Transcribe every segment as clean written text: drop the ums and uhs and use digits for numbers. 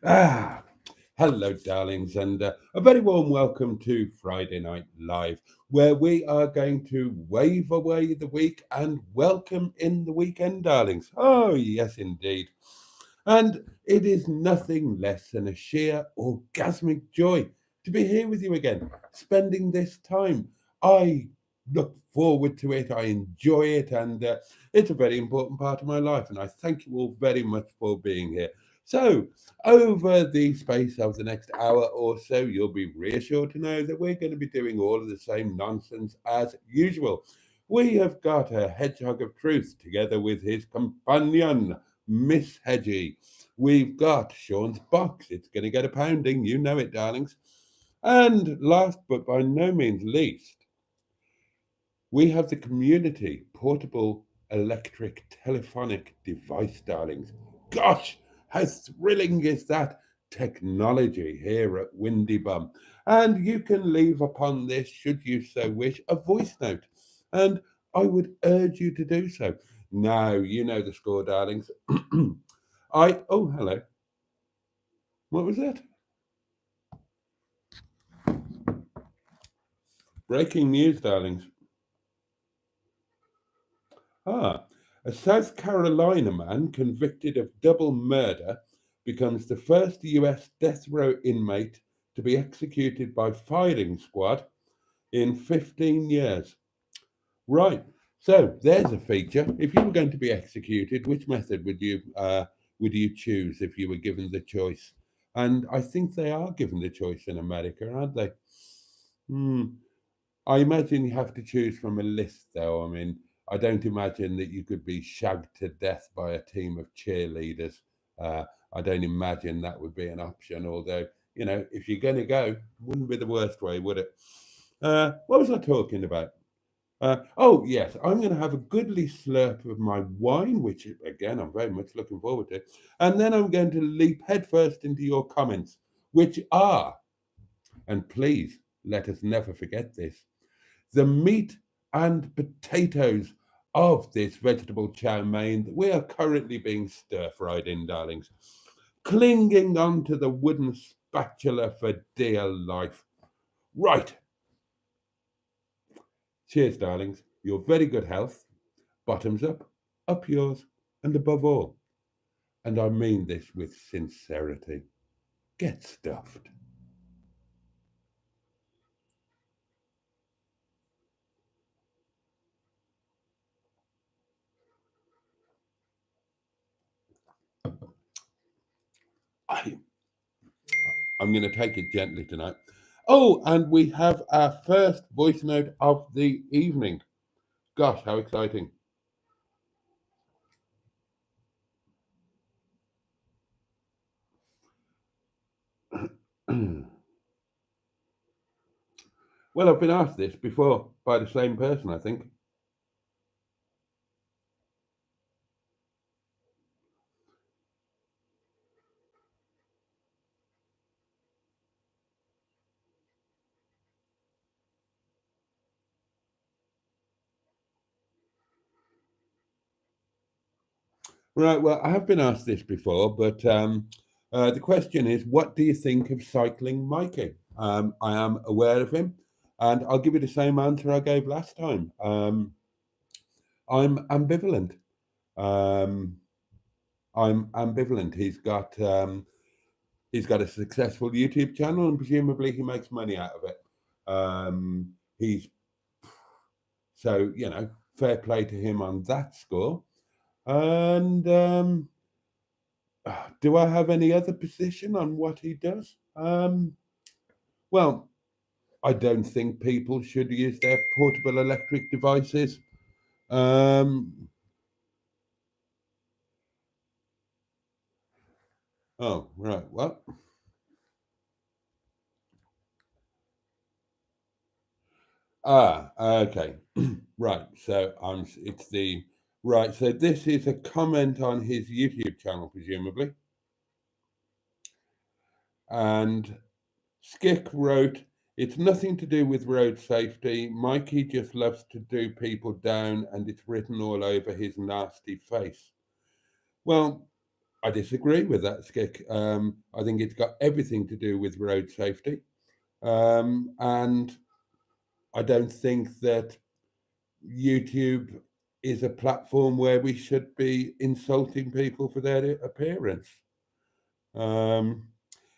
Ah, hello, darlings, and a very warm welcome to Friday Night Live, where we are going to wave away the week and welcome in the weekend, darlings. Oh, yes, indeed. And it is nothing less than a sheer orgasmic joy to be here with you again, spending this time. I look forward to it, I enjoy it, and it's a very important part of my life. And I thank you all very much for being here. So, over the space of the next hour or so, you'll be reassured to know that we're going to be doing all of the same nonsense as usual. We have got a hedgehog of truth together with his companion, Miss Hedgie. We've got Sean's box. It's going to get a pounding. You know it, darlings. And last but by no means least, we have the community portable electric telephonic device, darlings. Gosh, how thrilling is that technology here at Windy Bum? And you can leave upon this, should you so wish, a voice note. And I would urge you to do so. Now, you know the score, darlings. Oh, hello. What was that? Breaking news, darlings. Ah, a South Carolina man convicted of double murder becomes the first US death row inmate to be executed by firing squad in 15 years. Right. So there's a feature. If you were going to be executed, which method would you choose if you were given the choice? And I think they are given the choice in America, aren't they? Hmm. I imagine you have to choose from a list, though. I mean, I don't imagine that you could be shagged to death by a team of cheerleaders. I don't imagine that would be an option. Although, if you're going to go, wouldn't be the worst way, would it? What was I talking about? Oh, yes, I'm going to have a goodly slurp of my wine, which, again, I'm very much looking forward to. And then I'm going to leap headfirst into your comments, which are, and please let us never forget this, the meat and potatoes of this vegetable chow mein that we are currently being stir fried in, darlings, clinging onto the wooden spatula for dear life. Right, cheers, darlings. Your very good health. Bottoms up yours, and above all, and I mean this with sincerity, get stuffed. I, I'm going to take it gently tonight. Oh, and we have our first voice note of the evening. Gosh, how exciting. Well, I've been asked this before by the same person, I think. Right, well, I have been asked this before, but the question is, what do you think of cycling Mikey? I am aware of him, and I'll give you the same answer I gave last time. I'm ambivalent. Um, I'm ambivalent. He's got a successful YouTube channel, and presumably he makes money out of it. He's so fair play to him on that score. And do I have any other position on what he does? Well, I don't think people should use their portable electric devices. Um, oh, right. What? Okay. Right. So it's the right. So this is a comment on his YouTube channel, presumably. And Skick wrote, "It's nothing to do with road safety. Mikey just loves to do people down, and it's written all over his nasty face." Well, I disagree with that, Skick. I think it's got everything to do with road safety. And I don't think that YouTube is a platform where we should be insulting people for their appearance. Um,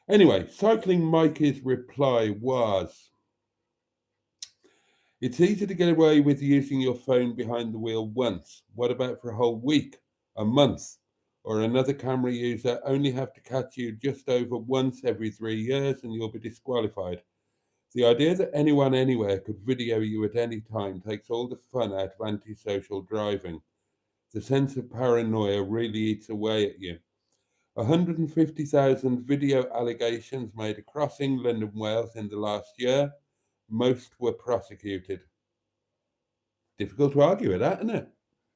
anyway, Cycling Mikey's reply was, it's easy to get away with using your phone behind the wheel once. What about for a whole week, a month? Or another camera user only have to catch you just over once every 3 years and you'll be disqualified. The idea that anyone anywhere could video you at any time takes all the fun out of antisocial driving. The sense of paranoia really eats away at you. 150,000 video allegations made across England and Wales in the last year. Most were prosecuted. Difficult to argue with that, isn't it?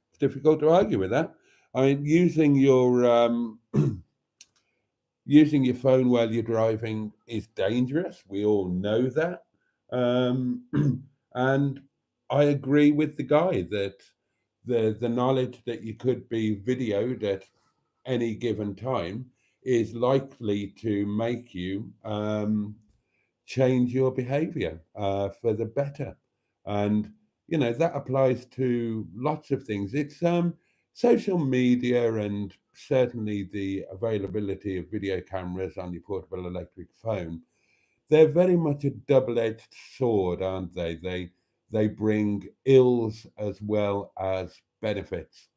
It's difficult to argue with that. I mean, using your phone while you're driving is dangerous. We all know that. Um, and I agree with the guy that the knowledge that you could be videoed at any given time is likely to make you change your behavior for the better. And, you know, that applies to lots of things. It's social media and certainly the availability of video cameras on your portable electric phone. They're very much a double-edged sword, aren't they? They bring ills as well as benefits.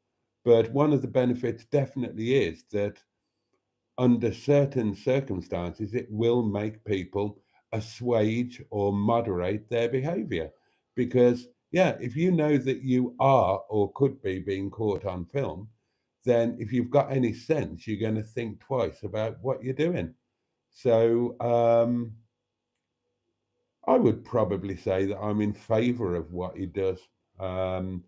But one of the benefits definitely is that under certain circumstances, it will make people assuage or moderate their behavior. Because, yeah, if you know that you are or could be being caught on film, then if you've got any sense, you're going to think twice about what you're doing. So I would probably say that I'm in favor of what he does. Um,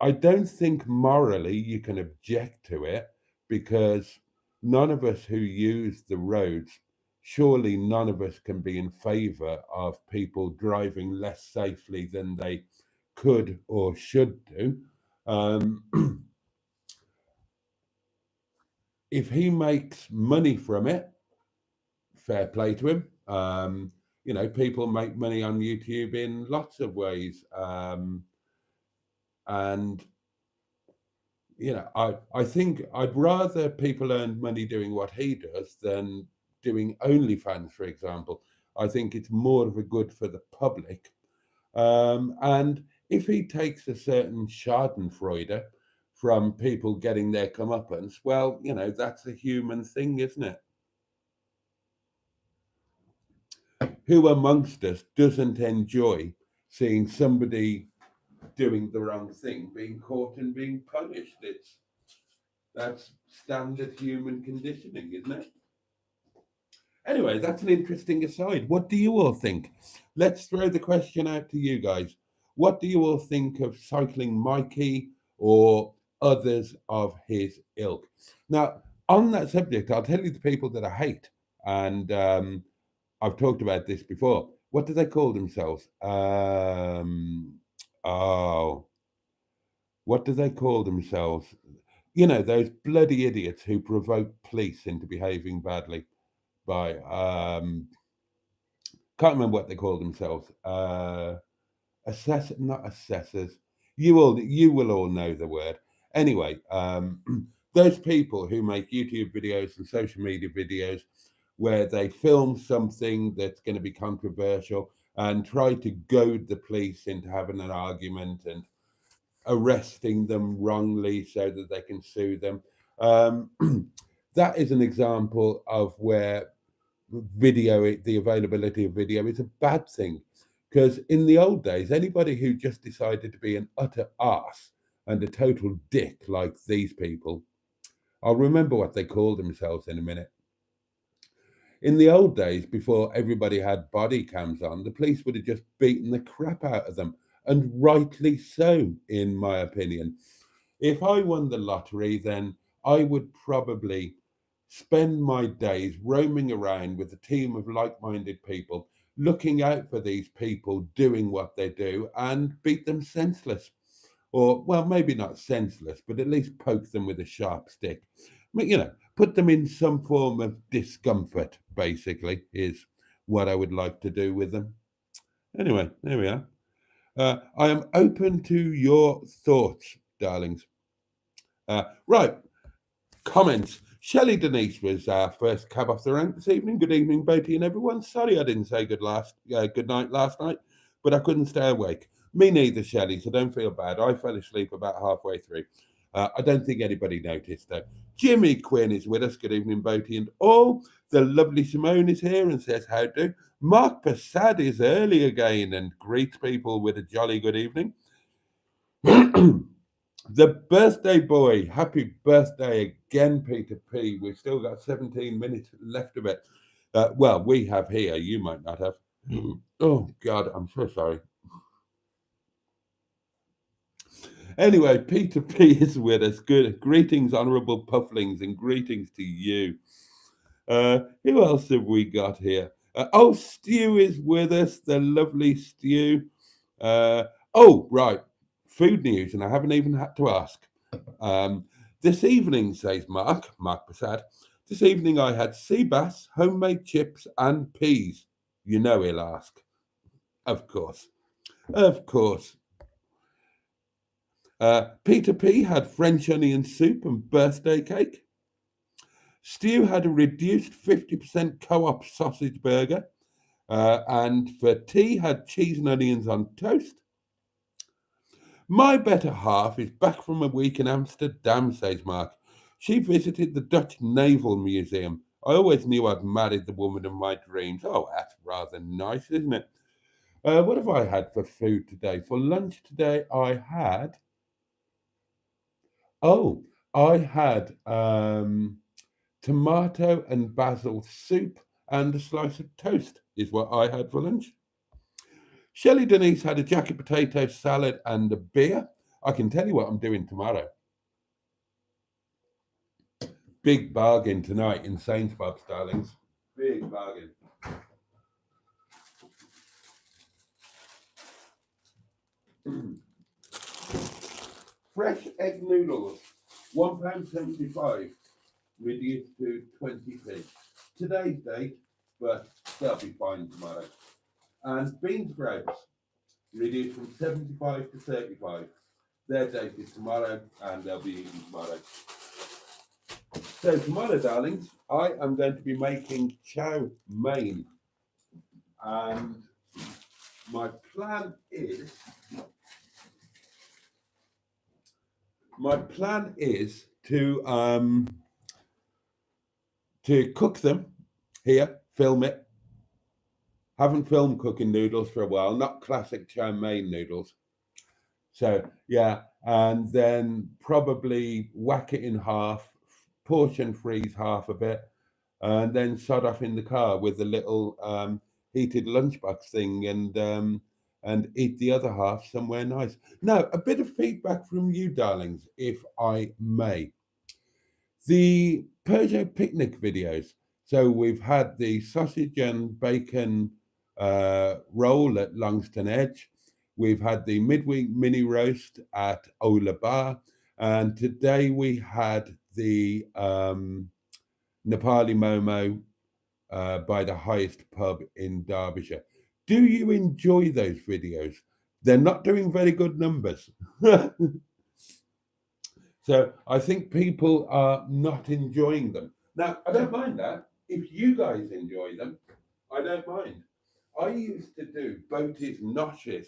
I don't think morally you can object to it because none of us who use the roads, surely none of us can be in favour of people driving less safely than they could or should do. Um, if he makes money from it, fair play to him. You know, people make money on YouTube in lots of ways. And you know, I think I'd rather people earn money doing what he does than doing OnlyFans, for example. I think it's more of a good for the public. And if he takes a certain Schadenfreude from people getting their comeuppance, well, you know, that's a human thing, isn't it? Who amongst us doesn't enjoy seeing somebody doing the wrong thing, being caught and being punished? That's standard human conditioning, isn't it? Anyway, that's an interesting aside. What do you all think? Let's throw the question out to you guys. What do you all think of Cycling Mikey or others of his ilk? Now, on that subject, I'll tell you the people that I hate, and I've talked about this before. What do they call themselves? Oh, what do they call themselves? You know, those bloody idiots who provoke police into behaving badly by can't remember what they call themselves. Not assessors. You will all know the word. Anyway, those people who make YouTube videos and social media videos where they film something that's going to be controversial and try to goad the police into having an argument and arresting them wrongly so that they can sue them. Um, that is an example of where the availability of video is a bad thing. Because in the old days, anybody who just decided to be an utter arse and a total dick like these people, I'll remember what they called themselves in a minute. In the old days, before everybody had body cams on, the police would have just beaten the crap out of them, and rightly so, in my opinion. If I won the lottery, then I would probably spend my days roaming around with a team of like minded people, looking out for these people doing what they do and beat them senseless. Or, well, maybe not senseless, but at least poke them with a sharp stick. put them in some form of discomfort, basically, is what I would like to do with them. Anyway, there we are. I am open to your thoughts, darlings. Right, comments. Shelley Denise was our first cab off the rank this evening. Good evening, Boaty and everyone. Sorry I didn't say good night last night, but I couldn't stay awake. Me neither, Shelley, so don't feel bad. I fell asleep about halfway through. I don't think anybody noticed, though. Jimmy Quinn is with us. Good evening, Boaty and all. The lovely Simone is here and says, how do? Mark Passad is early again and greets people with a jolly good evening. The birthday boy, happy birthday again, Peter P. We've still got 17 minutes left of it. Well, we have here, you might not have. Oh, God, I'm so sorry. Anyway, Peter P is with us. Good. Greetings, Honourable Pufflings, and greetings to you. Who else have we got here? Stu is with us, the lovely Stu. Right. Food news, and I haven't even had to ask. This evening, says Mark Passad, this evening I had sea bass, homemade chips, and peas. You know he'll ask. Of course. Peter P had French onion soup and birthday cake. Stu had a reduced 50% co-op sausage burger. And for tea, had cheese and onions on toast. My better half is back from a week in Amsterdam, says Mark. She visited the Dutch Naval Museum. I always knew I'd married the woman of my dreams. Oh, that's rather nice, isn't it? What have I had for food today? For lunch today, I had tomato and basil soup and a slice of toast is what I had for lunch. Shelley Denise had a jacket potato salad and a beer. I can tell you what I'm doing tomorrow. Big bargain tonight in Saints Bob's, darlings. Big bargain. Fresh egg noodles, £1.75, reduced to 20p. Today's date, but they'll be fine tomorrow. And bean sprouts, reduced from 75 to 35. Their date is tomorrow, and they'll be eaten tomorrow. So tomorrow, darlings, I am going to be making chow mein. And my plan is to cook them here, film it. Haven't filmed cooking noodles for a while, not classic chow mein noodles. So yeah, and then probably whack it in half, portion freeze half of it, and then sod off in the car with the little heated lunchbox thing, and eat the other half somewhere nice. Now, a bit of feedback from you, darlings, if I may. The Peugeot picnic videos. So we've had the sausage and bacon roll at Longston Edge. We've had the midweek mini roast at Ola Bar. And today we had the Nepali Momo by the Highest Pub in Derbyshire. Do you enjoy those videos? They're not doing very good numbers. So I think people are not enjoying them. Now, I don't mind that. If you guys enjoy them, I don't mind. I used to do Boaty's Noshes.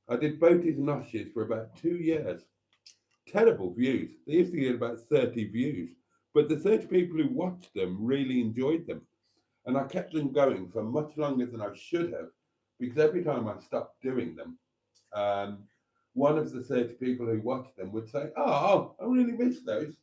I did Boaty's Noshes for about 2 years. Terrible views. They used to get about 30 views. But the 30 people who watched them really enjoyed them. And I kept them going for much longer than I should have, because every time I stopped doing them, one of the 30 people who watched them would say, oh, I really miss those.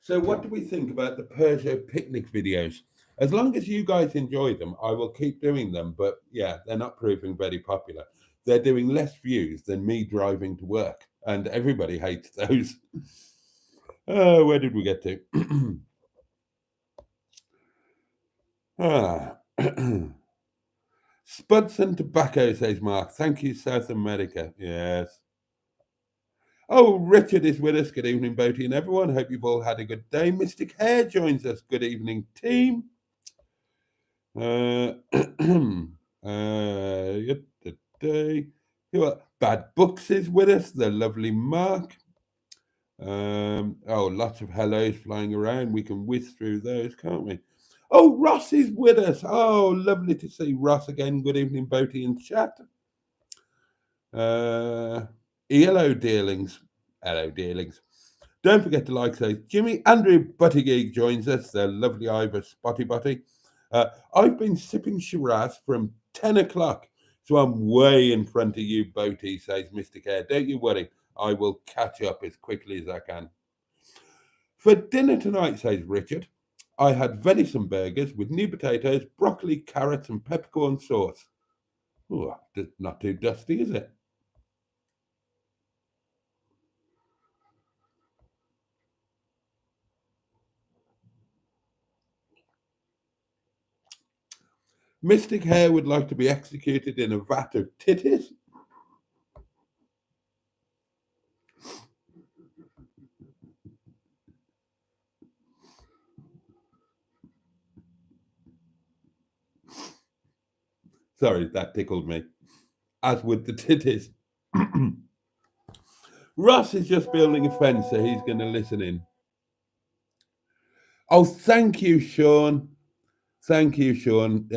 So what do we think about the Peugeot picnic videos? As long as you guys enjoy them, I will keep doing them. But yeah, they're not proving very popular. They're doing less views than me driving to work. And everybody hates those. Where did we get to? Spuds and tobacco, says Mark. Thank you, South America. Yes. Oh, Richard is with us. Good evening, Boaty and everyone. Hope you've all had a good day. Mystic Hair joins us. Good evening, team. Yesterday, Bad Books is with us. The lovely Mark. Lots of hellos flying around. We can whiz through those, can't we? Oh, Ross is with us. Oh, lovely to see Ross again. Good evening, Boaty and chat. Hello, dearlings. Hello, dearlings. Don't forget to like, say, Jimmy Andrew Buttigieg joins us, the lovely Ivor Spotty Butty. I've been sipping Shiraz from 10 o'clock, so I'm way in front of you, Boaty, says Mr. Care. Don't you worry, I will catch up as quickly as I can. For dinner tonight, says Richard, I had venison burgers with new potatoes, broccoli, carrots, and peppercorn sauce. Ooh, not too dusty, is it? Mystic Hair would like to be executed in a vat of titties. Sorry, that tickled me. As with the titties. Russ is just building a fence, so he's going to listen in. Oh, thank you, Sean. Thank you, Sean.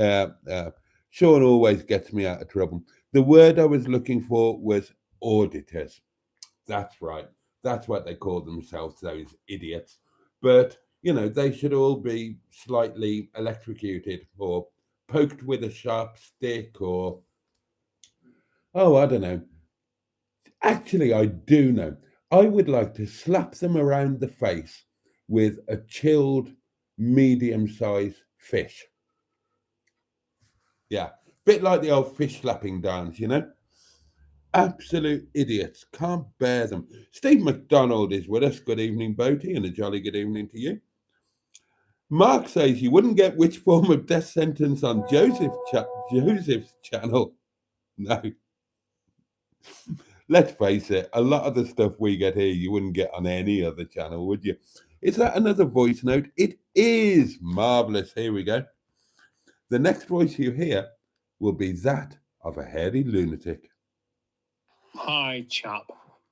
Sean always gets me out of trouble. The word I was looking for was auditors. That's right. That's what they call themselves, those idiots. But, they should all be slightly electrocuted or poked with a sharp stick or, oh, I don't know. Actually, I do know. I would like to slap them around the face with a chilled, medium sized fish. Yeah, bit like the old fish slapping dance. Absolute idiots. Can't bear them. Steve McDonald is with us. Good evening, Boaty, and a jolly good evening to you. Mark says you wouldn't get which form of death sentence on Joseph's channel. No. Let's face it, a lot of the stuff we get here you wouldn't get on any other channel, would you? Is that another voice note? It is marvellous. Here we go. The next voice you hear will be that of a hairy lunatic. Hi, chap.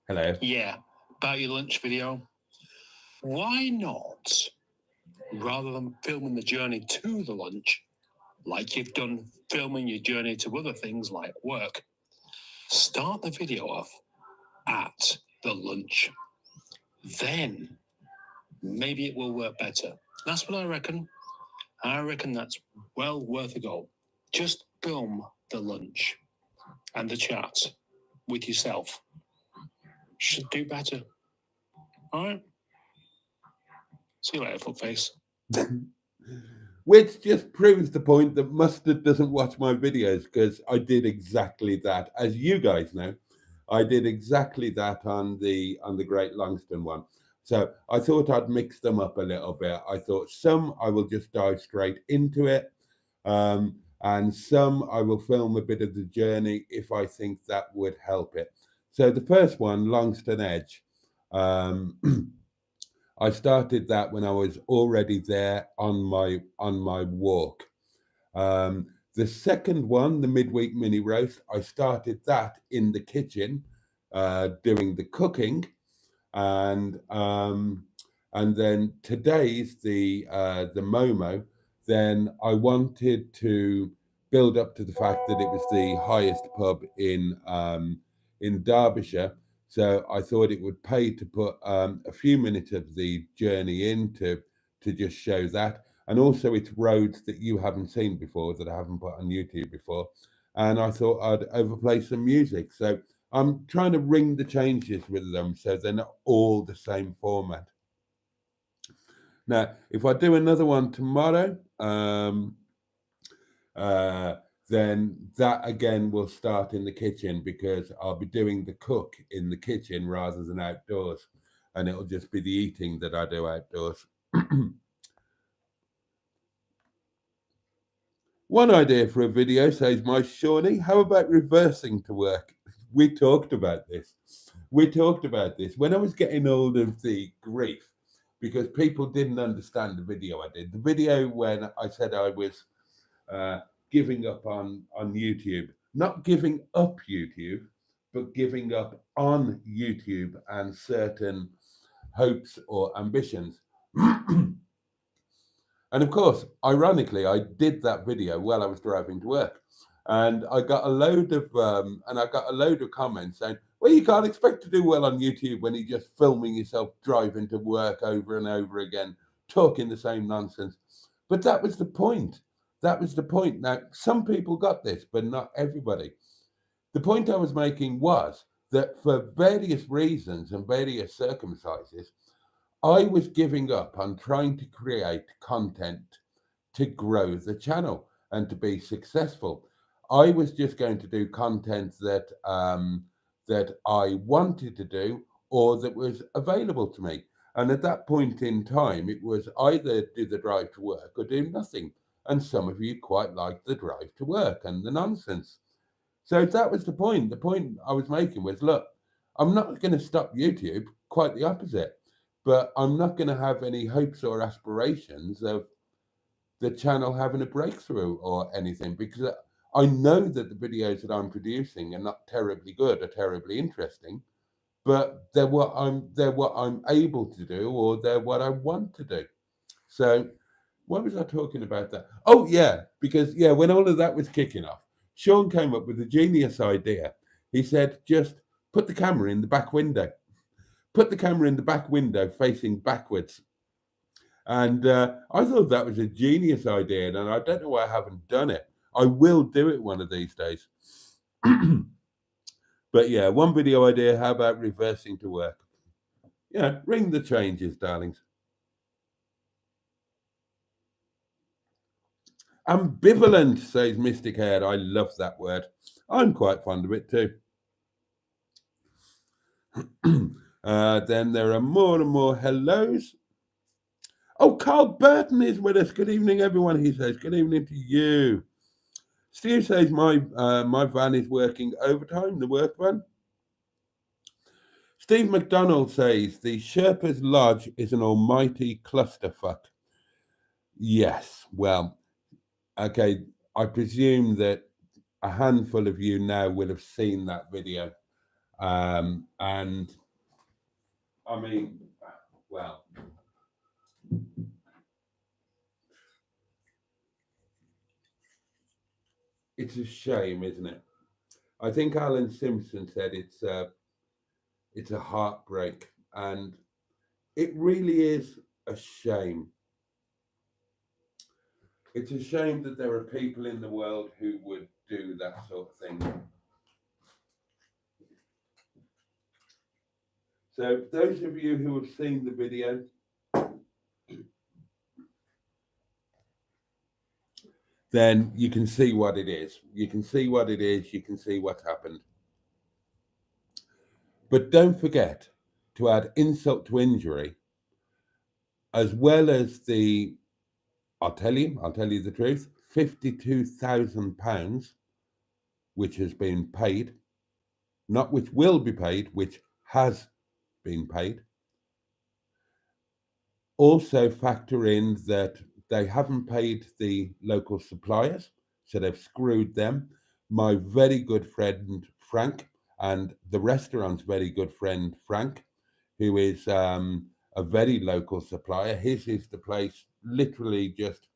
Hello. Yeah, about your lunch video. Why not, rather than filming the journey to the lunch, like you've done filming your journey to other things like work, start the video off at the lunch. Then maybe it will work better. That's what I reckon. I reckon that's well worth a go. Just film the lunch and the chat with yourself. Should do better. All right. See you later, fuckface. Which just proves the point that Mustard doesn't watch my videos, because I did exactly that. As you guys know, I did exactly that on the Great Longston one. So I thought I'd mix them up a little bit. I thought some I will just dive straight into it, and some I will film a bit of the journey if I think that would help it. So the first one, Longston Edge, I started that when I was already there on my walk. The second one, the midweek mini roast, I started that in the kitchen, doing the cooking, and then today's the Momo. Then I wanted to build up to the fact that it was the highest pub in Derbyshire. So I thought it would pay to put a few minutes of the journey in to just show that. And also it's roads that you haven't seen before, that I haven't put on YouTube before. And I thought I'd overplay some music. So I'm trying to ring the changes with them so they're not all the same format. Now, if I do another one tomorrow, then that again will start in the kitchen, because I'll be doing the cook in the kitchen rather than outdoors, and it'll just be the eating that I do outdoors. One idea for a video, says my Shawnee, how about reversing to work? We talked about this. we talked about this when I was getting all of the grief because people didn't understand the video I did. The video when I said I was uh, giving up on YouTube, not giving up YouTube, but giving up on YouTube and certain hopes or ambitions. And of course, ironically, I did that video while I was driving to work, and I got a load of comments saying, "Well, you can't expect to do well on YouTube when you're just filming yourself driving to work over and over again, talking the same nonsense." But that was the point. That was the point. Now, some people got this, but not everybody. The point I was making was that for various reasons and various circumstances, I was giving up on trying to create content to grow the channel and to be successful. I was just going to do content that I wanted to do or that was available to me. And at that point in time, it was either do the drive to work or do nothing. And some of you quite liked the drive to work and the nonsense. So that was the point. The point I was making was, look, I'm not going to stop YouTube, quite the opposite. But I'm not going to have any hopes or aspirations of the channel having a breakthrough or anything because I know that the videos that I'm producing are not terribly good or terribly interesting, but they're what I'm able to do or they're what I want to do. So what was I talking about that? Oh yeah, because yeah, when all of that was kicking off, Sean came up with a genius idea. He said, just put the camera in the back window. Put the camera in the back window facing backwards. And I thought that was a genius idea, and I don't know why I haven't done it. I will do it one of these days. But yeah, one video idea. How about reversing to work? Yeah, ring the changes, darlings. Ambivalent, says Mystic Hair. I love that word. I'm quite fond of it too. Then there are more and more hellos. Oh, Carl Burton is with us. Good evening, everyone. He says, good evening to you. Steve says, my van is working overtime, the work van. Steve McDonald says, the Sherpa's Lodge is an almighty clusterfuck. Yes, well, okay, I presume that a handful of you now will have seen that video. And I mean, well, it's a shame, isn't it? I think Alan Simpson said it's a heartbreak, and it really is a shame. It's a shame that there are people in the world who would do that sort of thing. So those of you who have seen the video, then you can see what it is. You can see what it is. You can see what happened. But don't forget to add insult to injury, as well as the, I'll tell you the truth, £52,000, which has been paid, not which will be paid, which has been paid. Also factor in that they haven't paid the local suppliers, so they've screwed them. My very good friend Frank and the restaurant's very good friend Frank, who is a very local supplier. His is the place literally just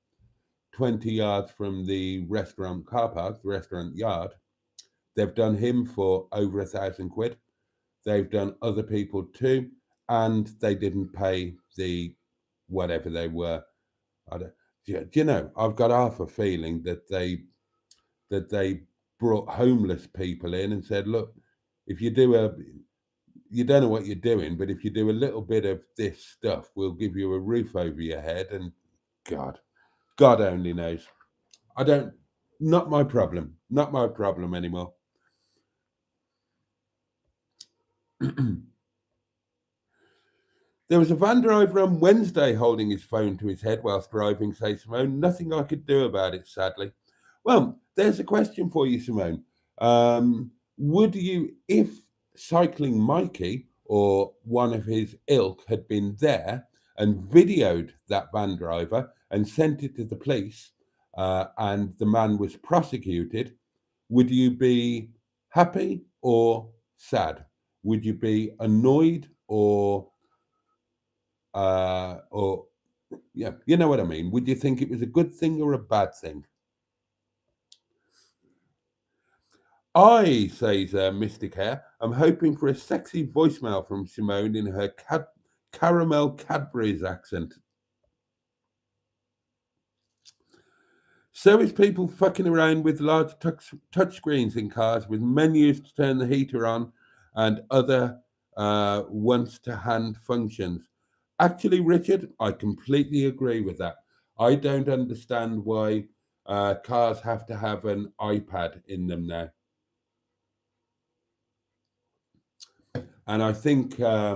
20 yards from the restaurant car park, the restaurant yard. They've done him for over £1,000. They've done other people too, and they didn't pay the whatever they were. Do you know? I've got half a feeling that they brought homeless people in and said, "Look, if you you don't know what you're doing, but if you do a little bit of this stuff, we'll give you a roof over your head." And God only knows. Not my problem. Not my problem anymore. There was a van driver on Wednesday holding his phone to his head whilst driving, says Simone. Nothing I could do about it, sadly. Well, there's a question for you, Simone. Would you, if Cycling Mikey or one of his ilk had been there and videoed that van driver and sent it to the police, and the man was prosecuted, would you be happy or sad? Would you be annoyed or yeah, you know what I mean? Would you think it was a good thing or a bad thing? I, says Mystic Hair, I'm hoping for a sexy voicemail from Simone in her caramel Cadbury's accent. So is people fucking around with large touchscreens in cars with menus to turn the heater on and other once to hand functions. Actually, Richard, I completely agree with that. I don't understand why cars have to have an iPad in them now. And I think a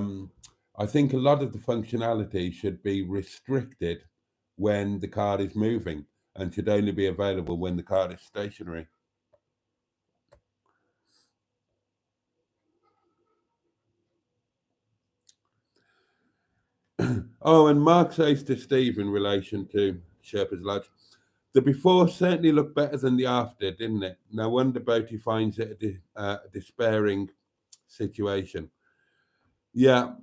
lot of the functionality should be restricted when the car is moving and should only be available when the car is stationary. Oh, and Mark says to Steve in relation to Sherpa's Lodge, the before certainly looked better than the after, didn't it? No wonder Boaty finds it a despairing situation. Yeah,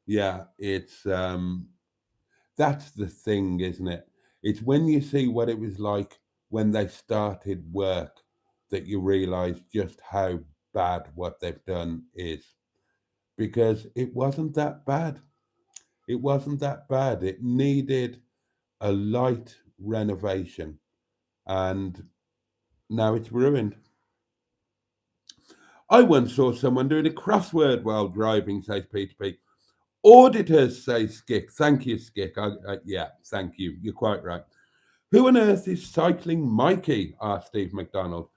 yeah, it's that's the thing, isn't it? It's when you see what it was like when they started work that you realize just how bad what they've done is. Because it wasn't that bad. It wasn't that bad. It needed a light renovation, and now it's ruined. I once saw someone doing a crossword while driving, says Peter P. Auditors, says Skick. Thank you, Skick. Yeah, thank you. You're quite right. Who on earth is Cycling Mikey? Asked Steve McDonald.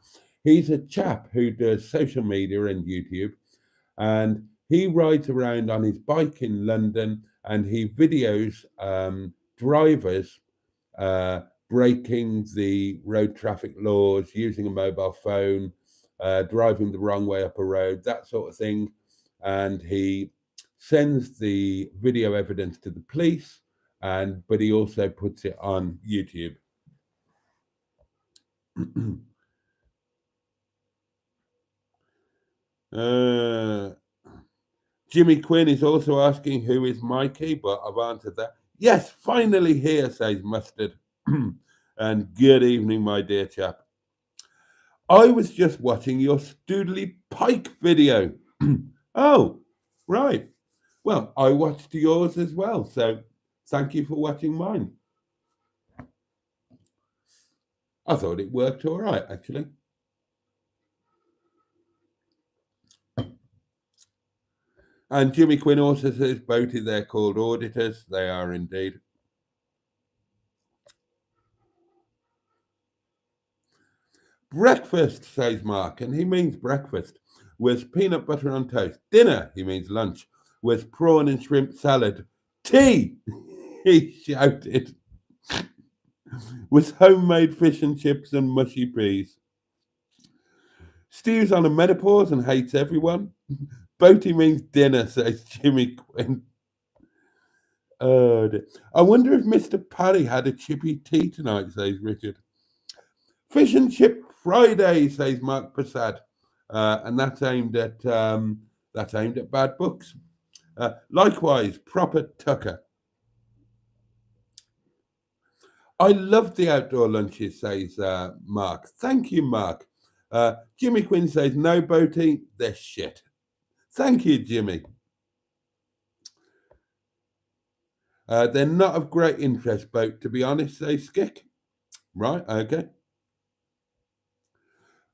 He's a chap who does social media and YouTube, and he rides around on his bike in London and he videos drivers uh, breaking the road traffic laws, using a mobile phone, driving the wrong way up a road, that sort of thing. And he sends the video evidence to the police, and but he also puts it on YouTube. uh, Jimmy Quinn is also asking who is Mikey, but I've answered that. Yes, finally here, says Mustard. And good evening, my dear chap. I was just watching your Stoodley Pike video. Oh, right. Well, I watched yours as well, so thank you for watching mine. I thought it worked all right, actually. And Jimmy Quinn also says Boaty, they're called auditors. They are indeed. Breakfast, says Mark, and he means breakfast, with peanut butter on toast. Dinner, he means lunch, with prawn and shrimp salad. Tea, he shouted, with homemade fish and chips and mushy peas. Stu's on a menopause and hates everyone. Boaty means dinner, says Jimmy Quinn. Oh, dear. I wonder if Mr. Parry had a chippy tea tonight, says Richard. Fish and chip Friday, says Mark Prasad, and that's aimed at bad books. Likewise, proper Tucker. I love the outdoor lunches, says Mark. Thank you, Mark. Jimmy Quinn says no boating, they're shit. Thank you, Jimmy. They're not of great interest, boat, to be honest, says Skick. Right, okay.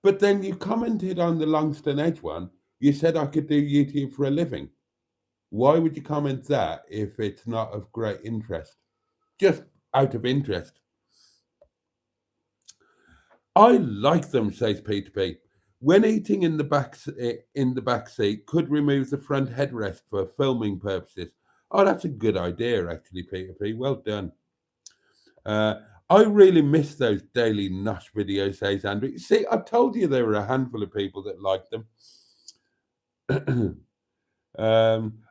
But then you commented on the Longston Edge one. You said I could do YouTube for a living. Why would you comment that if it's not of great interest? Just out of interest. I like them, says Peter P. When eating in the back seat, could remove the front headrest for filming purposes. Oh, that's a good idea, actually, Peter P. Well done. I really miss those daily Nosh videos, says Andrew. See, I told you there were a handful of people that liked them. I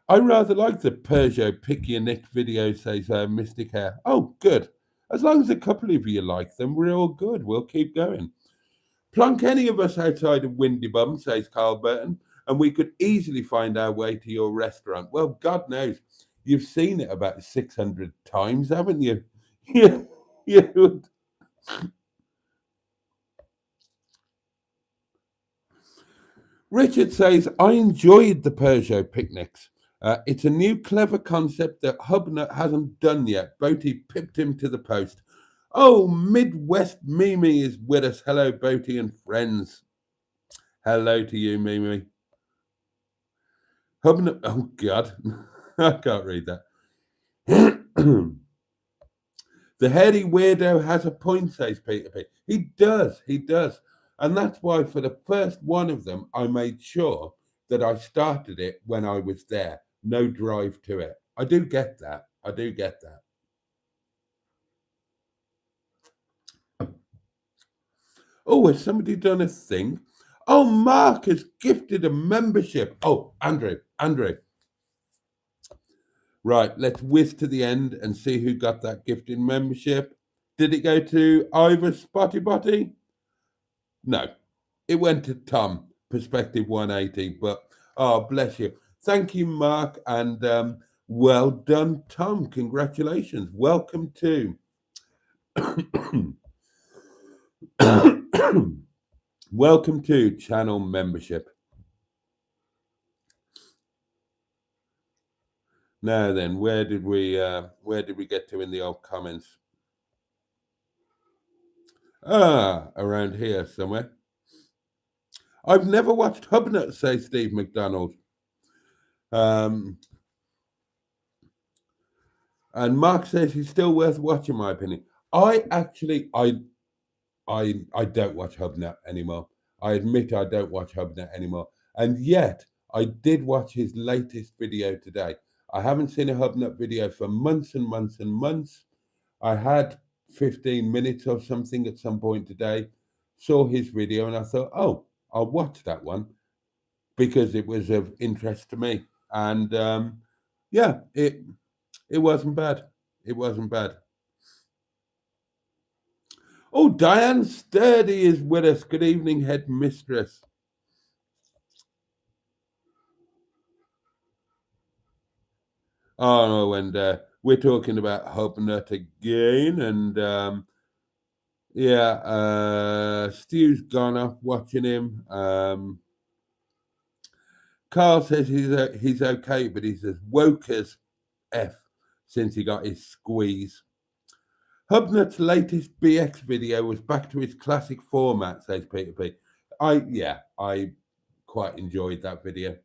rather like the Peugeot Pick Your Nick video, says Mystic Hair. Oh, good. As long as a couple of you like them, we're all good. We'll keep going. Plunk any of us outside of Windy Bum, says Carl Burton, and we could easily find our way to your restaurant. Well, God knows, you've seen it about 600 times, haven't you? Yeah, yeah. Richard says, I enjoyed the Peugeot picnics. It's a new clever concept that Hubnut hasn't done yet. Boaty pipped him to the post. Oh, Midwest Mimi is with us. Hello, Boaty and friends. Hello to you, Mimi. Hubnut, oh, God, I can't read that. The hairy weirdo has a point, says Peter P. He does. And that's why for the first one of them, I made sure that I started it when I was there. No drive to it. I do get that. Oh, has somebody done a thing? Oh, Mark has gifted a membership. Oh, Andrew. Right, let's whiz to the end and see who got that gifted membership. Did it go to Ivor Spotty Botty? No, it went to Tom, Perspective 180. But oh, bless you. Thank you, Mark, and well done, Tom. Congratulations. Welcome to welcome to channel membership. Now then, where did we get to in the old comments? Around here somewhere. I've never watched Hubnut, says Steve McDonald. And Mark says he's still worth watching, my opinion. I don't watch Hubnut anymore. I admit I don't watch Hubnut anymore. And yet I did watch his latest video today. I haven't seen a Hubnut video for months and months and months. I had 15 minutes or something at some point today, saw his video, and I thought, oh, I'll watch that one because it was of interest to me. And yeah, it wasn't bad. It wasn't bad. Oh, Diane Sturdy is with us. Good evening, headmistress. Oh, and we're talking about Hubnut again, and yeah, Stu's gone off watching him. Carl says he's okay, but he's as woke as F since he got his squeeze. Hubnut's latest BX video was back to his classic format, says Peter P. I quite enjoyed that video.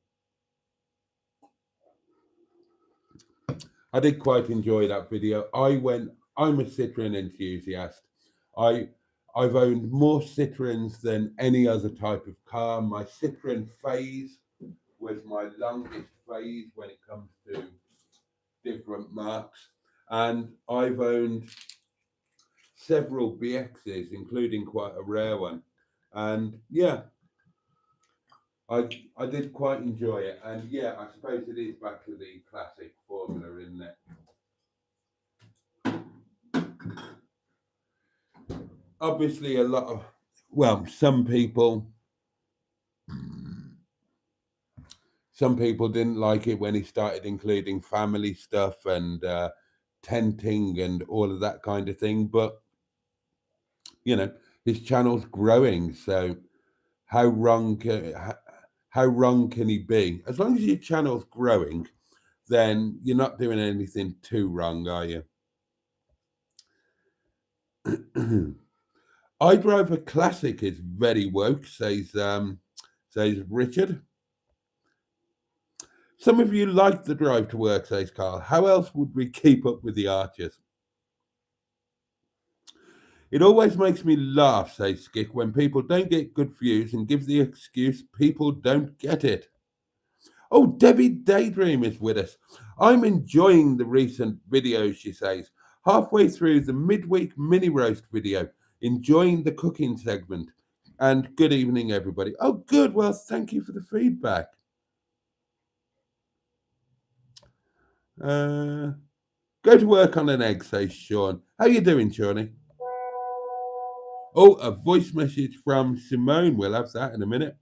I did quite enjoy that video. I'm a Citroen enthusiast. I've owned more Citroens than any other type of car. My Citroen Phase was my longest phase when it comes to different marques. And I've owned several BXs, including quite a rare one. And yeah, I did quite enjoy it. And yeah, I suppose it is back to the classic formula, isn't it? Obviously, some people didn't like it when he started including family stuff and tenting and all of that kind of thing. But you know, his channel's growing, so how wrong can he be? As long as your channel's growing, then you're not doing anything too wrong, are you? I Drive a Classic is very woke, says Richard. Some of you like the drive to work, says Carl. How else would we keep up with the Archers? It always makes me laugh, says Skick, when people don't get good views and give the excuse people don't get it. Oh, Debbie Daydream is with us. I'm enjoying the recent videos, she says. Halfway through the midweek mini roast video, enjoying the cooking segment. And good evening, everybody. Oh, good. Well, thank you for the feedback. Go to work on an egg, says Sean. How you doing, Shawnee? Oh, a voice message from Simone. We'll have that in a minute.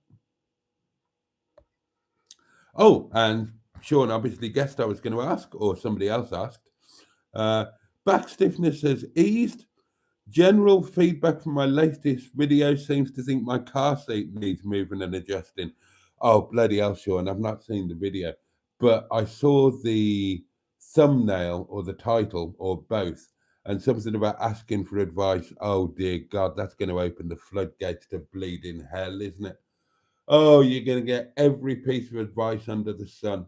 Oh, and Sean obviously guessed I was going to ask, or somebody else asked. Back stiffness has eased. General feedback from my latest video seems to think my car seat needs moving and adjusting. Oh, bloody hell, Sean, I've not seen the video, but I saw the thumbnail or the title or both, and something about asking for advice. Oh, dear God, that's going to open the floodgates to bleeding hell, isn't it? Oh, you're going to get every piece of advice under the sun.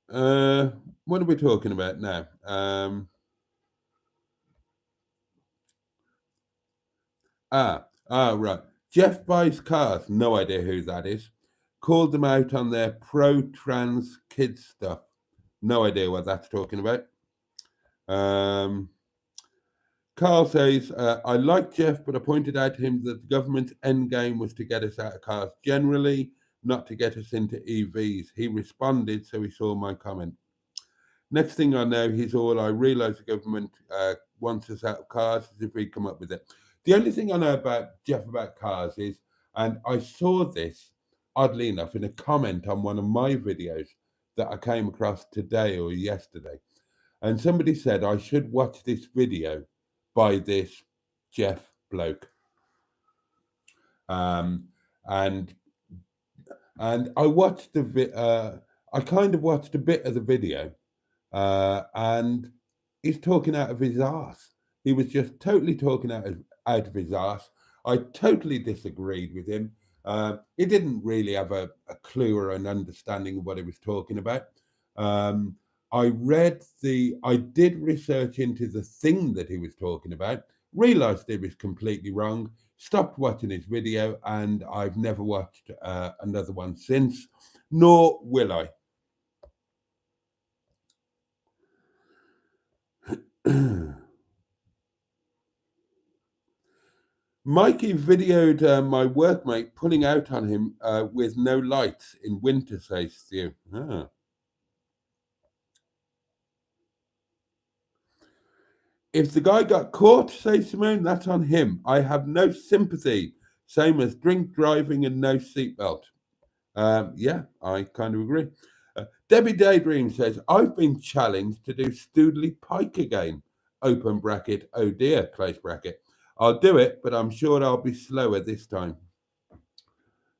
What are we talking about now? Right. Jeff buys cars. No idea who that is. Called them out on their pro-trans kids stuff. No idea what that's talking about. Carl says, I like Jeff, but I pointed out to him that the government's end game was to get us out of cars generally, not to get us into EVs. He responded, so he saw my comment. Next thing I know, he's all, I realise the government wants us out of cars as if we come up with it. The only thing I know about Jeff about cars is, and I saw this, oddly enough, in a comment on one of my videos that I came across today or yesterday. And somebody said I should watch this video by this Jeff bloke. And I watched I kind of watched a bit of the video, and he's talking out of his arse. He was just totally talking out of his arse. I totally disagreed with him. He didn't really have a clue or an understanding of what he was talking about. I did research into the thing that he was talking about, realized it was completely wrong, stopped watching his video, and I've never watched another one since, nor will I. Mikey videoed my workmate pulling out on him with no lights in winter, says Stu. Ah. If the guy got caught, says Simone, that's on him. I have no sympathy. Same as drink driving and no seatbelt. Yeah, I kind of agree. Debbie Daydream says, I've been challenged to do Stoodley Pike again. Open bracket, oh dear, close bracket. I'll do it, but I'm sure I'll be slower this time.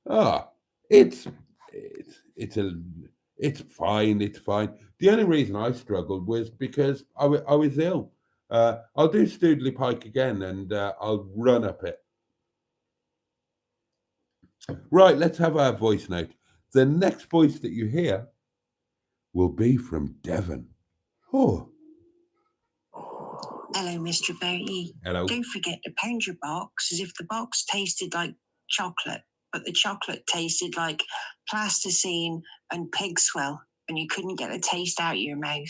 Ah, it's it's a it's fine. It's fine. The only reason I struggled was because I was ill. I'll do Stoodley Pike again, and I'll run up it. Right, let's have our voice note. The next voice that you hear will be from Devon. Oh, Hello, Mr. Boaty. hello. Don't forget to pound your box as if the box tasted like chocolate, but the chocolate tasted like plasticine and pig swell, and you couldn't get the taste out of your mouth.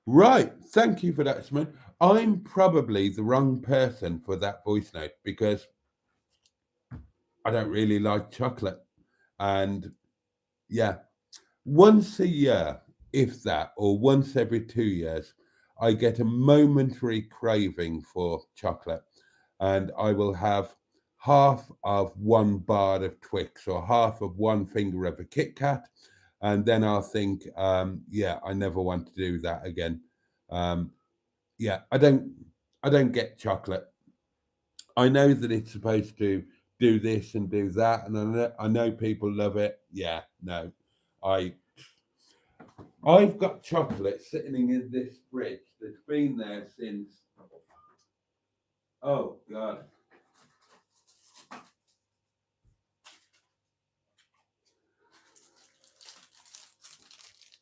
Right, thank you for that, Simone. I'm probably the wrong person for that voice note because I don't really like chocolate. And yeah, once a year, if that, or once every 2 years, I get a momentary craving for chocolate, and I will have half of one bar of Twix or half of one finger of a Kit Kat, and then I'll think, yeah, I never want to do that again. Yeah, I don't get chocolate. I know that it's supposed to do this and do that, and I know people love it. Yeah, no, I've got chocolate sitting in this fridge that's been there since, oh God.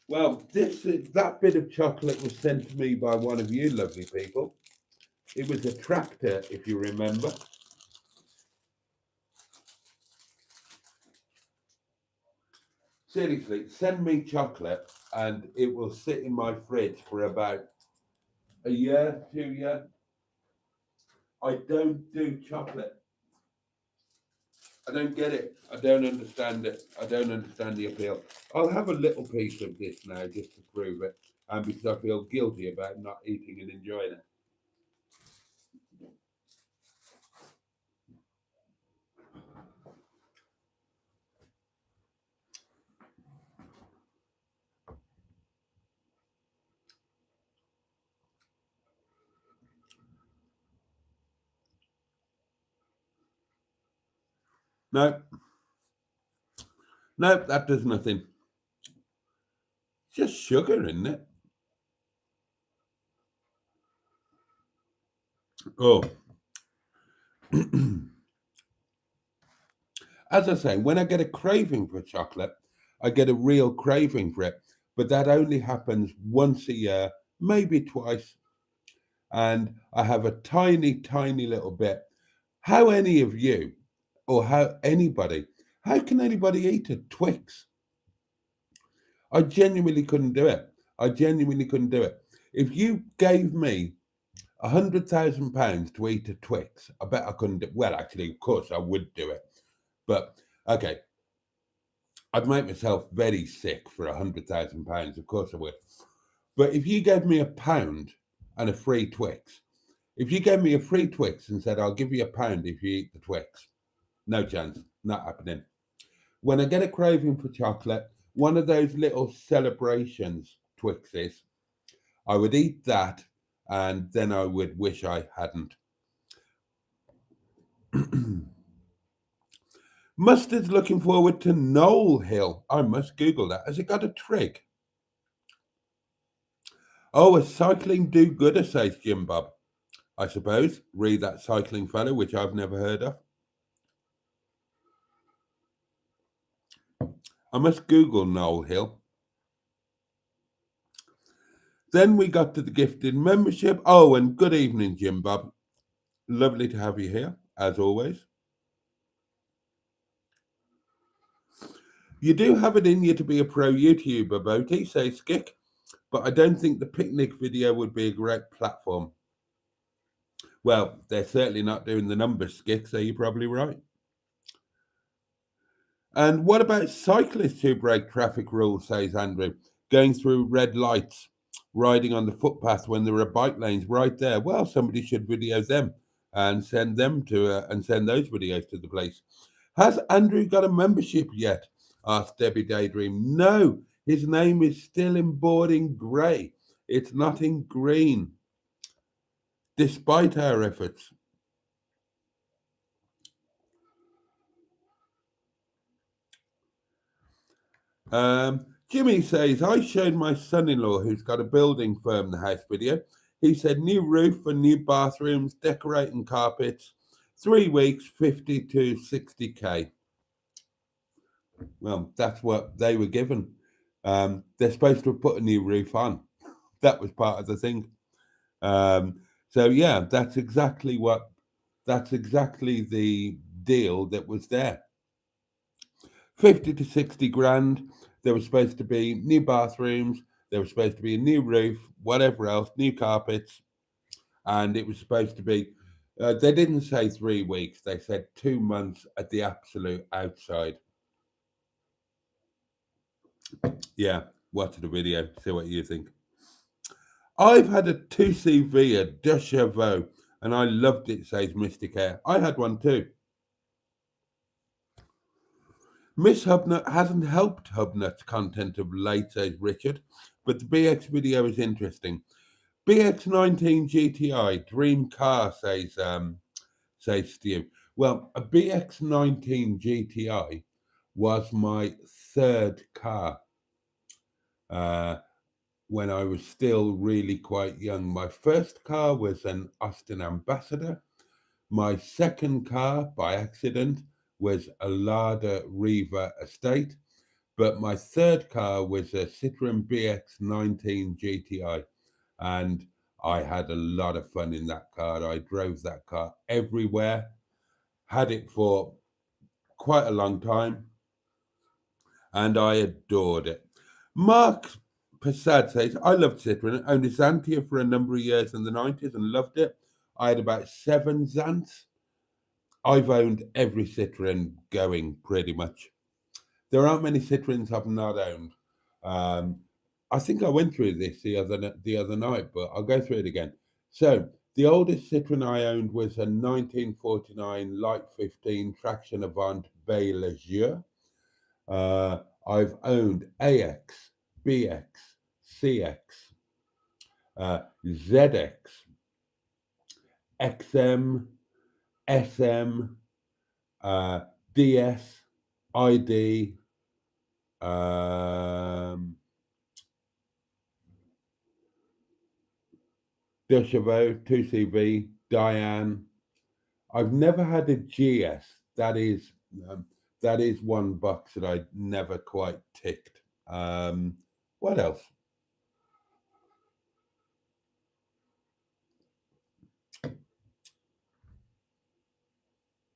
Well, that bit of chocolate was sent to me by one of you lovely people. It was a tractor, if you remember. Seriously, send me chocolate and it will sit in my fridge for about a year, 2 years. I don't do chocolate. I don't get it. I don't understand it. I don't understand the appeal. I'll have a little piece of this now just to prove it, and because I feel guilty about not eating and enjoying it. No, no, that does nothing. Just sugar, isn't it? Oh, as I say, when I get a craving for chocolate, I get a real craving for it. But that only happens once a year, maybe twice. And I have a tiny, tiny little bit. How any of you, or how can anybody eat a Twix? I genuinely couldn't do it. I genuinely couldn't do it. If you gave me £100,000 to eat a Twix, I bet I couldn't do it. Well, actually, of course, I would do it. But okay, I'd make myself very sick for £100,000. Of course I would. But if you gave me £1 and a free Twix, if you gave me a free Twix and said, I'll give you £1 if you eat the Twix, no chance, not happening. When I get a craving for chocolate, one of those little celebrations Twixes, I would eat that and then I would wish I hadn't. Mustard's looking forward to Knoll Hill. I must Google that. Has it got a trig? Oh, a cycling do-gooder, says Jim Bob. I suppose. Read that cycling fellow, which I've never heard of. I must Google Knoll Hill. Then we got to the gifted membership. Oh, and good evening, Jim Bob. Lovely to have you here, as always. You do have it in you to be a pro YouTuber, Boaty, says Skick, but I don't think the picnic video would be a great platform. Well, they're certainly not doing the numbers, Skick, so you're probably right. And what about cyclists who break traffic rules, says Andrew, going through red lights, riding on the footpath when there are bike lanes right there? Well, somebody should video them and send them to and send those videos to the police. Has Andrew got a membership yet? Asked Debbie Daydream. No, his name is still in boarding grey. It's not in green, despite our efforts. Jimmy says, I showed my son-in-law, who's got a building firm, the house video. He said new roof and new bathrooms, decorating carpets, 3 weeks, 50 to 60k. Well, that's what they were given. They're supposed to have put a new roof on. That was part of the thing. So yeah, that's exactly the deal that was there. 50 to 60 grand. There was supposed to be new bathrooms. There was supposed to be a new roof, whatever else, new carpets. And it was supposed to be, they didn't say 3 weeks. They said 2 months at the absolute outside. Yeah, watch the video. See what you think. I've had a 2CV, a de Chevaux, and I loved it, says Mystic Air. I had one too. Miss Hubnut hasn't helped Hubnut's content of late, says Richard, but the BX video is interesting. BX19 GTI, dream car, says Stu. Well, a BX19 GTI was my third car when I was still really quite young. My first car was an Austin Ambassador. My second car, by accident, was a Lada Riva Estate, but my third car was a Citroen BX19 GTI, and I had a lot of fun in that car. I drove that car everywhere, had it for quite a long time, and I adored it. Mark Passad says, I loved Citroen. Owned a Xantia for a number of years in the 90s and loved it. I had about 7 Xants. I've owned every Citroen going pretty much. There aren't many Citroens I've not owned. I think I went through this the other night, but I'll go through it again. So the oldest Citroen I owned was a 1949 Light 15 Traction Avant Bay Leger. I've owned AX, BX, CX, ZX, XM, SM, DS, ID, Deshavo, 2CV, Diane. I've never had a GS. That is one box that I never quite ticked. What else?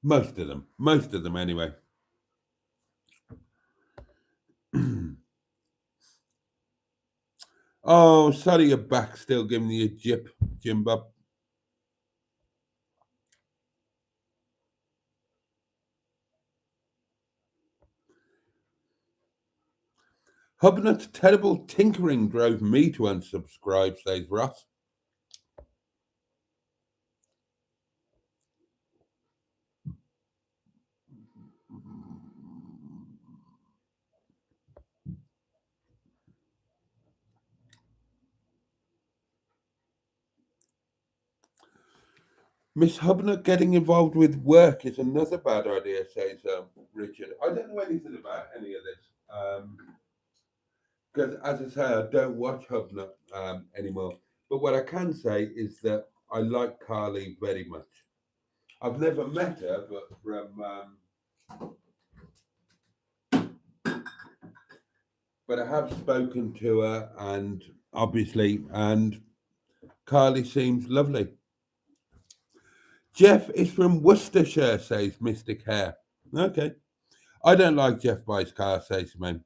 Most of them anyway. Oh, sorry, your back still giving you a jip, Jimbo. Hubnut's terrible tinkering drove me to unsubscribe, says Ross. Miss Hubnut getting involved with work is another bad idea, says Richard. I don't know anything about any of this. Because, as I say, I don't watch Hubnut anymore. But what I can say is that I like Carly very much. I've never met her, but but I have spoken to her, and obviously, and Carly seems lovely. Jeff is from Worcestershire, says Mystic Hair. Okay. I don't like Jeff buys car, says man.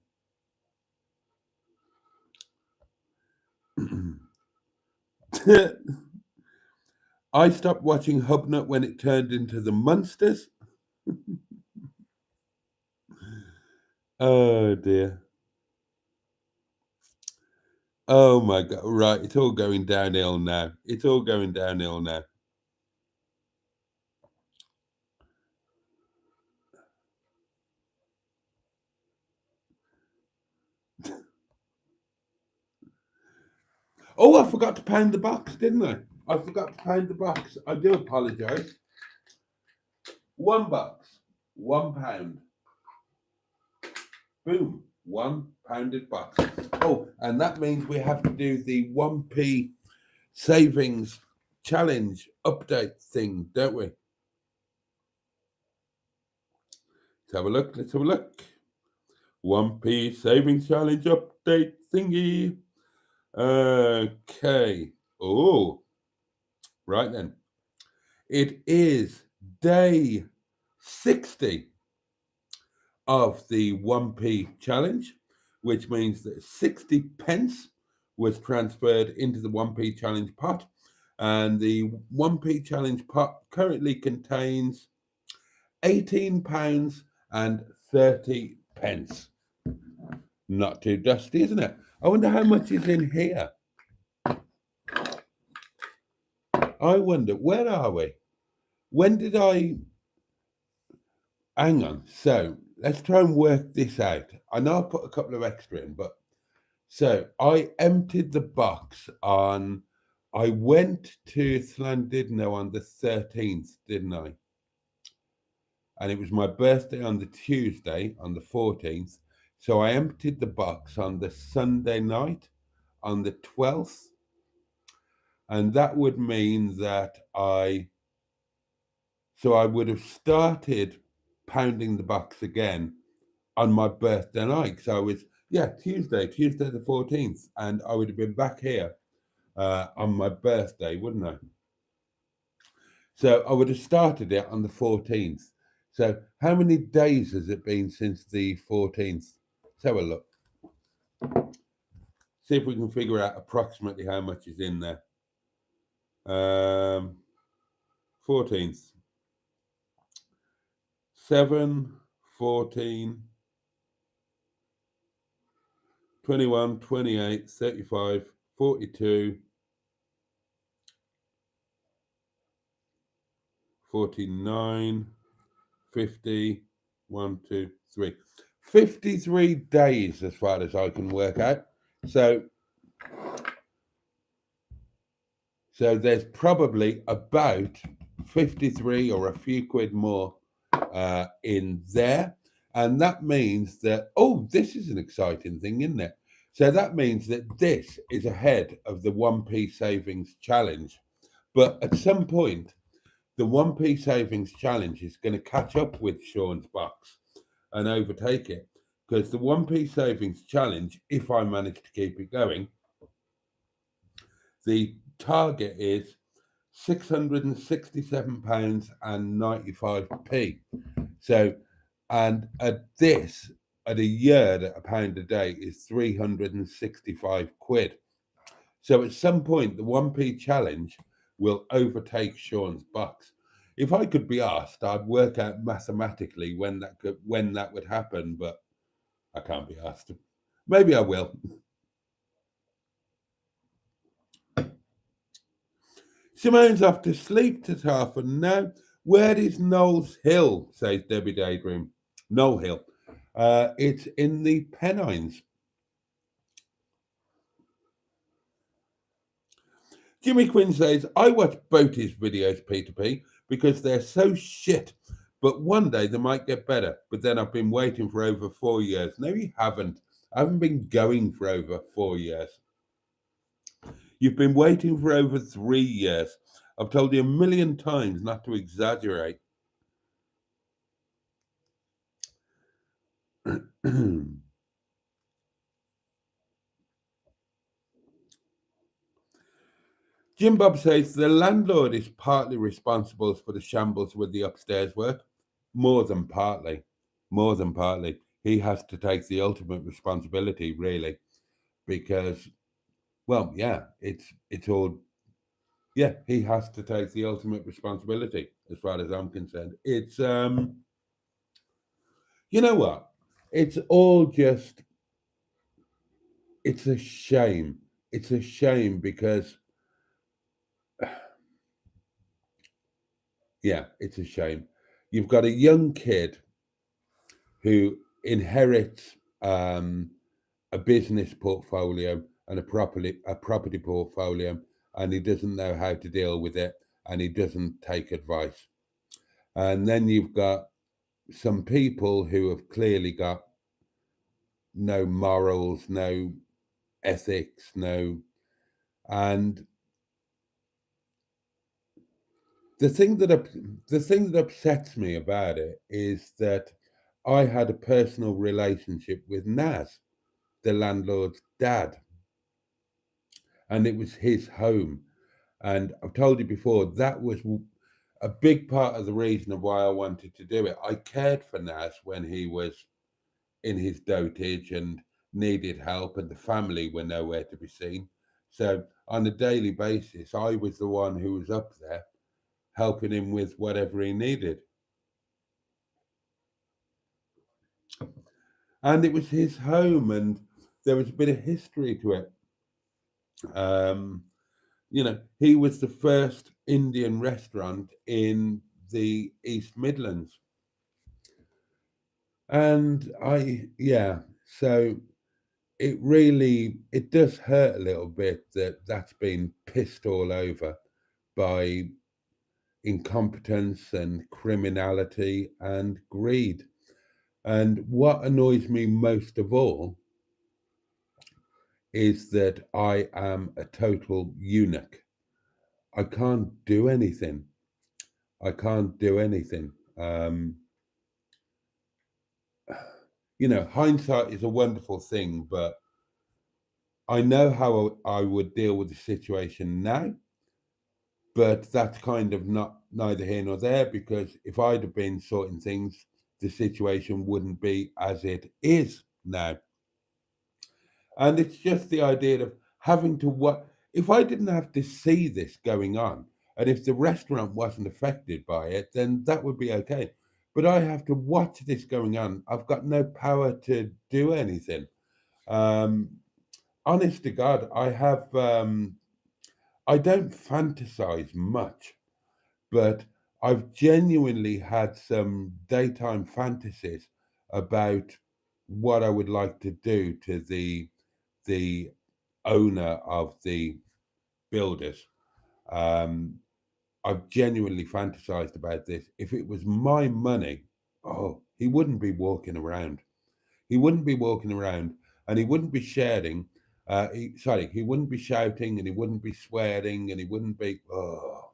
I stopped watching Hubnut when it turned into the Munsters. Oh dear. Oh my God. Right. It's all going downhill now. It's all going downhill now. Oh, I forgot to pound the box, didn't I? I forgot to pound the box. I do apologise. 1 box, £1. Boom, 1 pounded box. Oh, and that means we have to do the 1p savings challenge update thing, don't we? Let's have a look. Let's have a look. 1p savings challenge update thingy. Okay. Oh, right then. It is day 60 of the 1p challenge, which means that 60 pence was transferred into the 1p challenge pot. And the 1p challenge pot currently contains £18 and 30 pence. Not too dusty, isn't it? I wonder how much is in here. I wonder, where are we? When did I... Hang on. So let's try and work this out. I know I put a couple of extra in, but... So I emptied the box on... I went to Llandudno on the 13th, didn't I? And it was my birthday on the Tuesday, on the 14th. So I emptied the box on the Sunday night, on the 12th. And that would mean that I would have started pounding the box again on my birthday night. So I was, Tuesday the 14th. And I would have been back here on my birthday, wouldn't I? So I would have started it on the 14th. So how many days has it been since the 14th? Let's have a look. See if we can figure out approximately how much is in there. 14th. 7, 14, 21, 28, 35, 42, 49, 50, 1, 2, 3. 53 days as far as I can work out. So there's probably about 53 or a few quid more in there. And that means that, oh, this is an exciting thing, isn't it? So that means that this is ahead of the 1p savings challenge. But at some point, the 1p savings challenge is going to catch up with Sean's box and overtake it. Because the 1p savings challenge, if I manage to keep it going, the target is £667.95. So, and at a year, at £1 a day is 365 quid. So at some point, the 1p challenge will overtake Sean's box. If I could be asked, I'd work out mathematically when that would happen, but I can't be asked. Maybe I will. Simone's off to sleep to Tarfon now. Where is Knowles Hill? Says Debbie Daydream. Knoll Hill. It's in the Pennines. Jimmy Quinn says, I watch Boaty's videos, P2P, because they're so shit. But one day they might get better. But then I've been waiting for over 4 years. No, you haven't. I haven't been going for over 4 years. You've been waiting for over 3 years. I've told you a million times not to exaggerate. Jim Bob says the landlord is partly responsible for the shambles with the upstairs work. More than partly. He has to take the ultimate responsibility, really, because, well, yeah, it's all. Yeah, he has to take the ultimate responsibility, as far as I'm concerned. It's you know what? It's all just. It's a shame. It's a shame because. Yeah, it's a shame. You've got a young kid who inherits a business portfolio and a property portfolio, and he doesn't know how to deal with it, and he doesn't take advice. And then you've got some people who have clearly got no morals, no ethics, and the thing that upsets me about it is that I had a personal relationship with Naz, the landlord's dad, and it was his home. And I've told you before, that was a big part of the reason of why I wanted to do it. I cared for Naz when he was in his dotage and needed help, and the family were nowhere to be seen. So on a daily basis, I was the one who was up there helping him with whatever he needed. And it was his home, and there was a bit of history to it. He was the first Indian restaurant in the East Midlands. And so it does hurt a little bit that that's been pissed all over by incompetence and criminality and greed. And what annoys me most of all is that I am a total eunuch. I can't do anything. Hindsight is a wonderful thing, but I know how I would deal with the situation now. But that's kind of neither here nor there, because if I'd have been sorting things, the situation wouldn't be as it is now. And it's just the idea of having to what if I didn't have to see this going on, and if the restaurant wasn't affected by it, then that would be okay. But I have to watch this going on. I've got no power to do anything. Um, Honest to God, I have. I don't fantasize much, but I've genuinely had some daytime fantasies about what I would like to do to the owner of the builders. Um, I've genuinely fantasized about this. If it was my money, oh, he wouldn't be walking around. He wouldn't be walking around, and he wouldn't be sharing. He wouldn't be shouting, and he wouldn't be swearing, and he wouldn't be. Oh,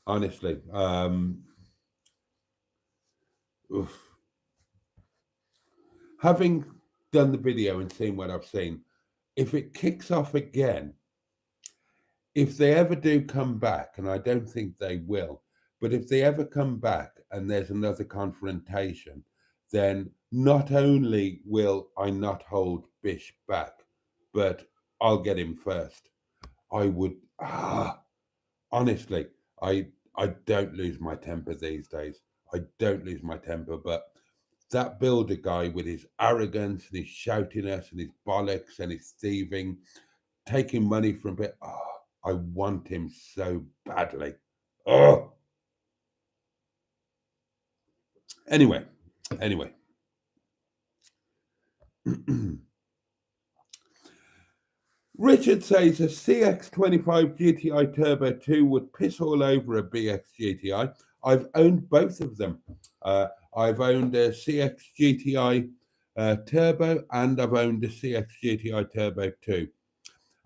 honestly, oof. Having done the video and seen what I've seen, if it kicks off again, if they ever do come back, and I don't think they will, but if they ever come back and there's another confrontation, then not only will I not hold Bish back, but I'll get him first. I would honestly, I don't lose my temper these days. I don't lose my temper, but that builder guy with his arrogance and his shoutiness and his bollocks and his thieving, taking money from it. Oh, I want him so badly. Oh, anyway. Richard says a CX25 GTI Turbo 2 would piss all over a BX GTI. I've owned both of them. I've owned a CX GTI Turbo and I've owned a CX GTI Turbo 2.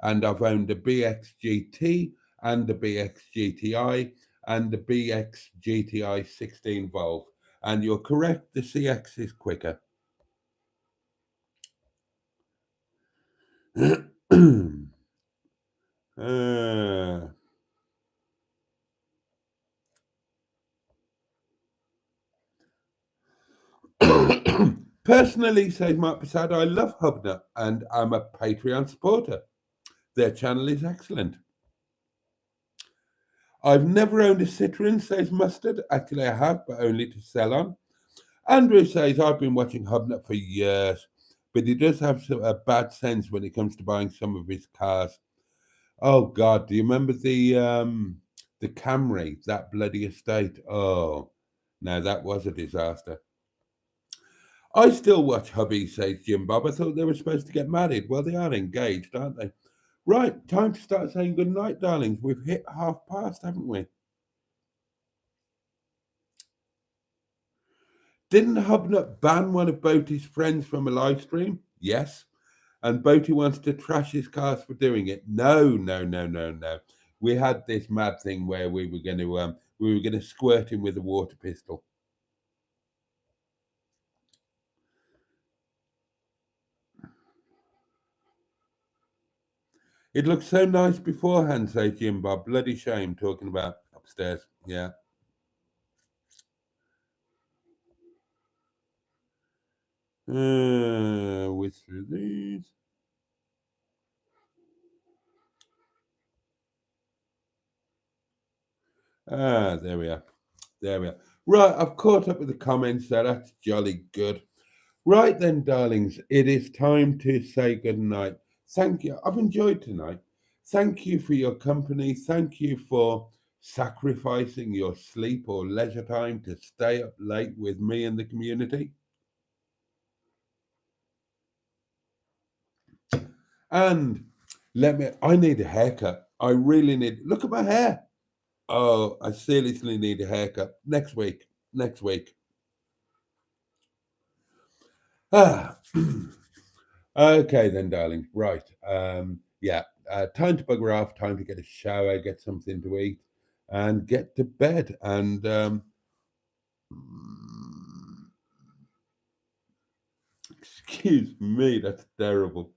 And I've owned a BX GT and a BX GTI and a BX GTI 16 valve. And you're correct, the CX is quicker. Personally, says Mark Passad, I love Hubnut and I'm a Patreon supporter. Their channel is excellent. I've never owned a Citroen, says Mustard. Actually, I have, but only to sell on. Andrew says, I've been watching Hubnut for years, but he does have a bad sense when it comes to buying some of his cars. Oh, God, do you remember the Camry, that bloody estate? Oh, no, that was a disaster. I still watch Hubby, says Jim Bob. I thought they were supposed to get married. Well, they are engaged, aren't they? Right, time to start saying good night, darlings. We've hit past, haven't we? Didn't Hubnut ban one of Boaty's friends from a live stream? Yes. And Boaty wants to trash his cars for doing it. No. We had this mad thing where we were going to squirt him with a water pistol. It looked so nice beforehand, says Jim Bob. Bloody shame talking about upstairs. Yeah. Which through these. There we are. Right, I've caught up with the comments, so that's jolly good. Right then, darlings, it is time to say good night. Thank you. I've enjoyed tonight. Thank you for your company. Thank you for sacrificing your sleep or leisure time to stay up late with me and the community. And I need a haircut. I really need, look at my hair. Oh, I seriously need a haircut next week. Okay then, darling. Right. Time to bugger off, time to get a shower, get something to eat, and get to bed. And excuse me, that's terrible.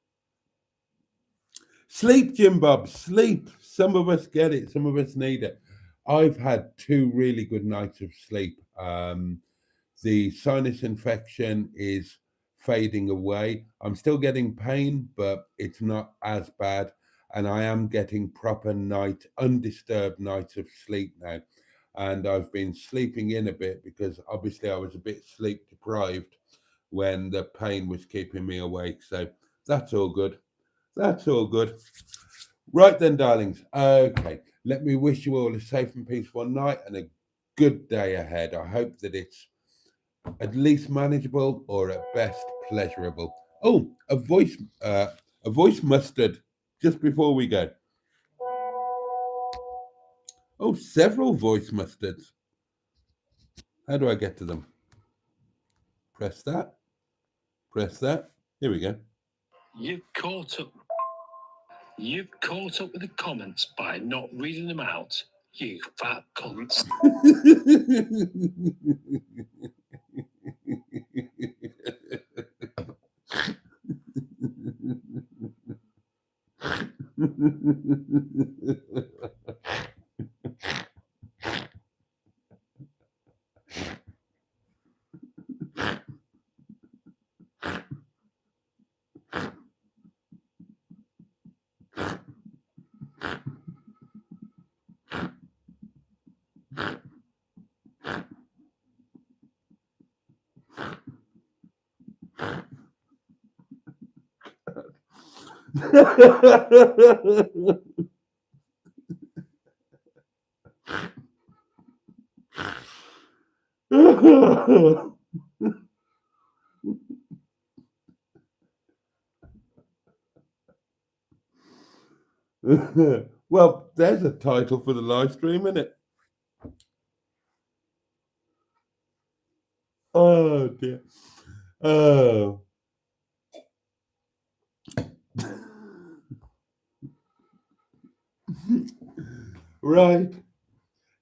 Sleep, Jim Bob, sleep. Some of us get it, some of us need it. I've had 2 really good nights of sleep. The sinus infection is fading away. I'm still getting pain, but it's not as bad. And I am getting proper undisturbed nights of sleep now. And I've been sleeping in a bit because obviously I was a bit sleep deprived when the pain was keeping me awake. So that's all good. That's all good. Right then, darlings. Okay, let me wish you all a safe and peaceful night and a good day ahead. I hope that it's at least manageable or at best pleasurable. Oh, a voice mustard just before we go. Oh, several voice mustards. How do I get to them? Press that. Press that. Here we go. You've caught up. You've caught up with the comments by not reading them out. You fat cunts. Well, there's a title for the live stream, isn't it? Oh dear. Oh. Right.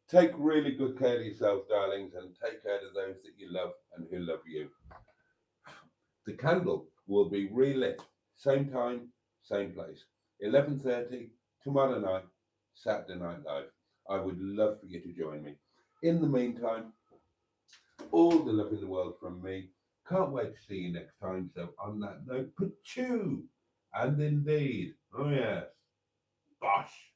Take really good care of yourselves, darlings, and take care of those that you love and who love you. The candle will be relit, same time, same place, 11:30 tomorrow night, Saturday Night Live. I would love for you to join me. In the meantime, all the love in the world from me. Can't wait to see you next time. So on that note, pachoo, and indeed, oh yes, gosh.